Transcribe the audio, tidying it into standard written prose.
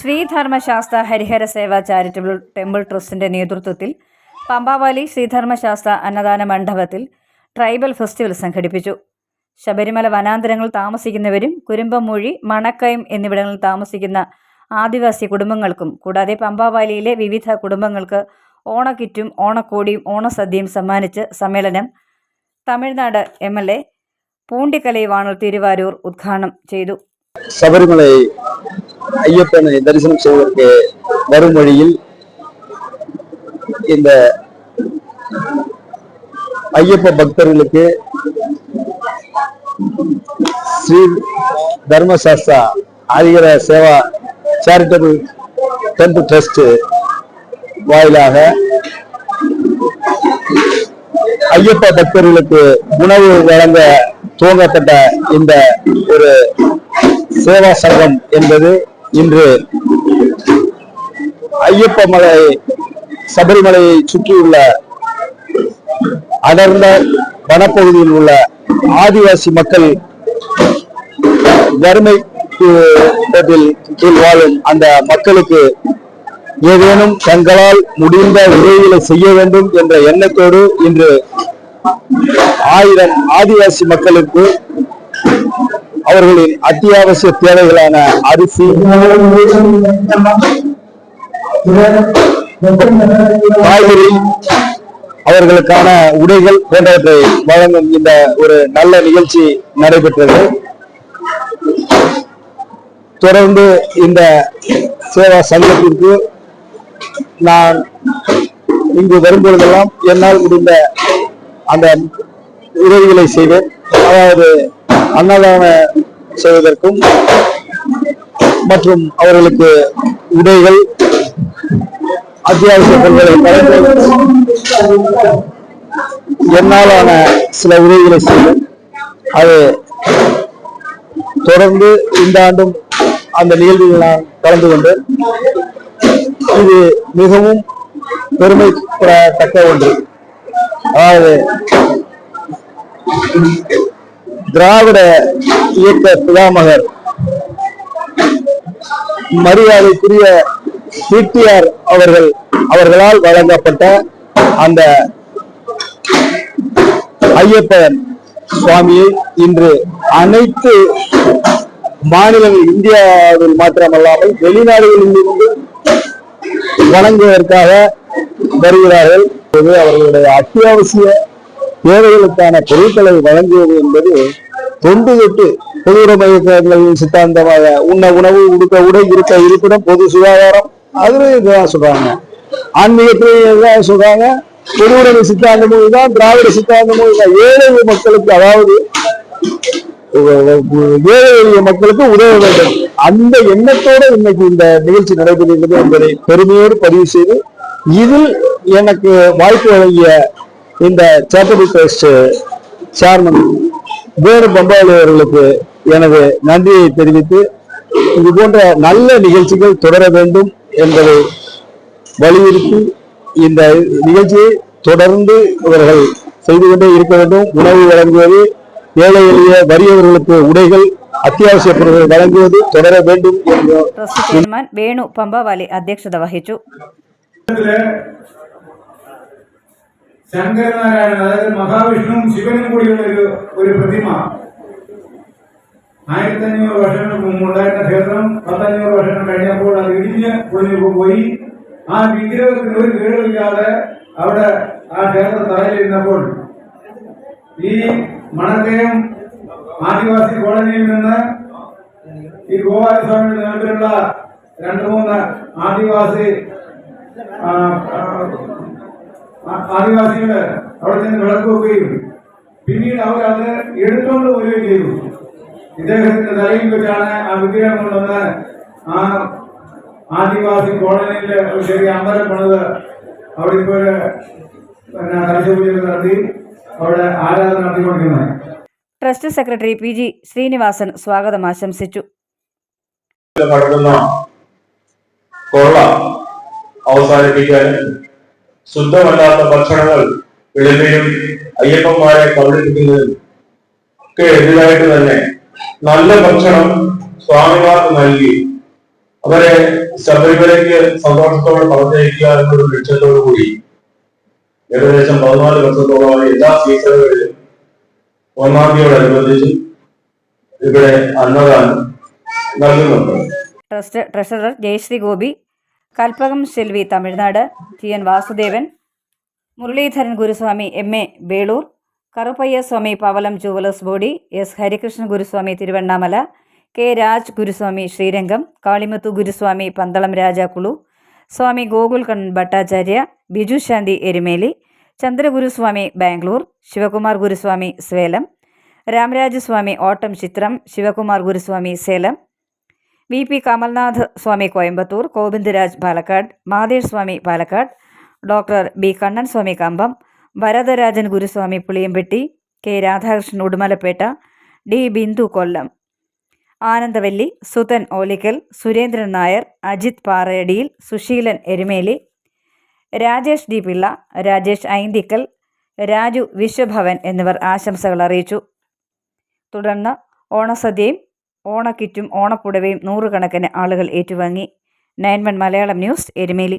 ശ്രീധർമ്മശാസ്ത്ര ഹരിഹര സേവ charitable temple ട്രസ്റ്റിന്റെ നേതൃത്വത്തിൽ പമ്പാവാലി ശ്രീധർമ്മശാസ്ത്ര അന്നദാന മണ്ഡപത്തിൽ ട്രൈബൽ ഫെസ്റ്റിവൽ സംഘടിപ്പിച്ചു. ശബരിമല വനാന്തരങ്ങളിൽ താമസിക്കുന്നവരും കുരുമ്പമൂഴി, മണക്കയം എന്നിവിടങ്ങളിൽ താമസിക്കുന്ന ആദിവാസി കുടുംബങ്ങൾക്കും കൂടാതെ പമ്പാവാലിയിലെ വിവിധ കുടുംബങ്ങൾക്ക് ഓണക്കിറ്റും ഓണക്കോടിയും ഓണസദ്യയും സമ്മാനിച്ച് സമ്മേളനം തമിഴ്നാട് MLA പൂണ്ടിക്കലൈ വാണൽ തിരുവാരൂർ ഉദ്ഘാടനം ചെയ്തു. சபரிமலை ஐயப்பனை தரிசனம் செய்வதற்கு வரும் வழியில் இந்த ஐயப்ப பக்தர்களுக்கு Shri Dharmasastra Harihara Seva charitable temple trust வாயிலாக ஐயப்ப பக்தர்களுக்கு உணவு வழங்க துவங்கப்பட்ட இந்த ஒரு சேவா சங்கம் என்பது இன்று ஐயப்ப மலை சபரிமலையை சுற்றியுள்ள அடர்ந்த வனப்பகுதியில் உள்ள ஆதிவாசி மக்கள் வறுமை கீழ் வாழும் அந்த மக்களுக்கு ஏதேனும் தங்களால் முடிந்த உதவிகளை செய்ய வேண்டும் என்ற எண்ணத்தோடு இன்று 1000 ஆதிவாசி மக்களுக்கு அவர்களின் அத்தியாவசிய தேவைகளான அரிசி, காய்கறி, அவர்களுக்கான உடைகள் போன்றவற்றை வழங்கும் இந்த ஒரு நல்ல நிகழ்ச்சி நடைபெற்றது. தொடர்ந்து இந்த சேவா சங்கத்திற்கு நான் இங்கு வரும்பொழுதெல்லாம் என்னால் முடிந்த அந்த உதவிகளை செய்வேன். அதாவது அன்னதானம் செய்வதற்கும் மற்றும் அவர்களுக்கு உடைகள், அத்தியாவசிய பொருட்களை என்னாலான சில உதவிகளை செய்வேன். அது தொடர்ந்து இந்த ஆண்டும் அந்த நிகழ்வில் நான் கலந்து கொண்டேன். இது மிகவும் பெருமைப்படத்தக்க ஒன்று. அதாவது திராவிட இயக்க பிதாமகர் மரியாதைக்குரிய PTR அவர்களால் வழங்கப்பட்ட அந்த ஐயப்பன் சுவாமியை இன்று அனைத்து மாநிலங்கள், இந்தியாவில் மாத்திரமல்லாமல் வெளிநாடுகளில் இருந்து வணங்குவதற்காக வருகிறார்கள். அவர்களுடைய அத்தியாவசிய தேவைகளுக்கான பொருட்களை வழங்குவது என்பது தொண்டு தொட்டு பொதுவுடைமை இயக்கங்களின் சித்தாந்தமாக உண்ண உணவு, உடுக்க உடை, இருக்க இருப்பிடம், பொது சுகாதாரம், அதுவே இதுதான் சொல்றாங்க. ஆன்மீகத்திலையும் இதுதான் சொல்றாங்க. பொதுவுடைமை சித்தாந்தமும் இதுதான், திராவிட சித்தாந்தமும் இதுதான். ஏழை மக்களுக்கு, அதாவது ஏழை எளிய மக்களுக்கு உதவ வேண்டும் அந்த எண்ணத்தோடு இன்னைக்கு இந்த நிகழ்ச்சி நடைபெறுகிறது என்பதை பெருமையோடு பதிவு செய்து, இதில் எனக்கு வாய்ப்பு வழங்கிய இந்த சேரிட்டபிள் ட்ரஸ்ட் சேர்மன் வேணு பம்பாவலி அவர்களுக்கு எனது நன்றியை தெரிவித்து, இது போன்ற நல்ல நிகழ்ச்சிகள் தொடர வேண்டும் என்பதை வலியுறுத்தி இந்த நிகழ்ச்சியை தொடர்ந்து இவர்கள் செய்து கொண்டே இருக்க வேண்டும். உணவு வழங்குவது, ஏழை எளிய வறியவர்களுக்கு உடைகள், അത്യാവശ്യ പൊരുളുകൾ വഴങ്ങുന്നത് തുടര വേണ്ടും എന്ന് ചെയർമാൻ വേണു പമ്പാവാലി അധ്യക്ഷത വഹിച്ചു. ശങ്കരനാരായണൻ, അതായത് മഹാവിഷ്ണുവും ശിവനും കൂടിയുള്ള ഒരു പ്രതിമ 1500 വർഷങ്ങൾക്ക് മുമ്പുണ്ടായിരുന്ന ക്ഷേത്രം 1500 വർഷം കഴിഞ്ഞപ്പോൾ അത് ഇടിഞ്ഞ് പൊളിഞ്ഞു പോയി. ആ വിഗ്രഹത്തിന് ഒരു കേടുമില്ലാതെ അവിടെ ആ ക്ഷേത്ര തറയിലിരുന്നപ്പോൾ ഈ മണക്കയം ആദിവാസി കോളനിയിൽ നിന്ന് ഈ ഗോപാലസ്വാമിയുടെ നേതൃത്വത്തിലുള്ള 2-3 ആദിവാസികള് അവിടെ ചെന്ന് വിളക്ക് വെക്കുകയും പിന്നീട് അവർ അത് എടുത്തുകൊണ്ട് പോവുകയും ചെയ്തു. ഇദ്ദേഹത്തിന്റെ തലയിൽ വെച്ചാണ് ആ വിഗ്രഹം കൊണ്ടുവന്ന് ആ ആദിവാസി കോളനിയിലെ ഒരു ചെറിയ അമ്പലം പണിത് അവിടെ ഇപ്പോൾ കലശപൂജ നടത്തി അവിടെ ആരാധന നടത്തിക്കൊണ്ടിരുന്നത്. ട്രസ്റ്റ് സെക്രട്ടറി PG ശ്രീനിവാസൻ സ്വാഗതം ആശംസിച്ചു. കൊള്ള അവസാനിപ്പിക്കാൻ ശുദ്ധമല്ലാത്ത ഭക്ഷണങ്ങൾ വിളമ്പിനും അയ്യപ്പന്മാരെ കബളിപ്പിക്കുന്നതിനും ഒക്കെ എതിരായിട്ട് തന്നെ നല്ല ഭക്ഷണം സ്വാമിമാർക്ക് നൽകി അവരെ ശബരിമലയ്ക്ക് സന്തോഷത്തോടെ പറഞ്ഞയക്കുക എന്നൊരു ലക്ഷ്യത്തോടു കൂടി ഏകദേശം 14 വർഷത്തോളമായി എല്ലാ സീസണുകളിലും 1-ാം തീയതിയോടനുബന്ധിച്ച് ഇവിടെ അന്നദാനം നൽകുന്നുണ്ട്. Trust treasurer Jayashree Gopi, Kalpakam Selvi Tamil Nadu, TN Vasudevan, Muraleedharan Guruswamy MA Velur, Karuppaiah Swamy Pavalam jewellers body, S Harikrishnan Guruswamy Thiruvannamalai, K Raj Guruswamy Srirangam, Kalimuthu Guruswamy Pandalam Rajakkulu, Swamy Gokulkannan Bhattacharya, Biju Santhi Erumeli, Chandraguruswamy Bangalore, Sivakumar Guruswamy Salem, Ramarajaswamy ഓട്ടം ചിത്രം, Sivakumar Guruswamy Salem, VP Kamalnath Swamy Coimbatore, Govindaraj Palakkad, Mathesh Swamy Palakkad, doctor B Kannan Swamy Kambam, Varadarajan Guruswamy Puliyampatti, K Radhakrishnan ഉടുമലപ്പേട്ട, D Bindu കൊല്ലം, ആനന്ദവല്ലി, സുതൻ ഓലിക്കൽ, സുരേന്ദ്രൻ നായർ, അജിത് പാറയടിയിൽ, സുശീലൻ എരുമേലി, രാജേഷ് D പിള്ള, രാജേഷ് ഐന്തിക്കൽ, രാജു വിശ്വഭവൻ എന്നിവർ ആശംസകൾ അറിയിച്ചു. തുടർന്ന് ഓണസദ്യയും ഓണക്കിറ്റും ഓണപ്പുടവയും 100 കണക്കിന് ആളുകൾ ഏറ്റുവാങ്ങി. 9 മലയാളം ന്യൂസ്, എരുമേലി.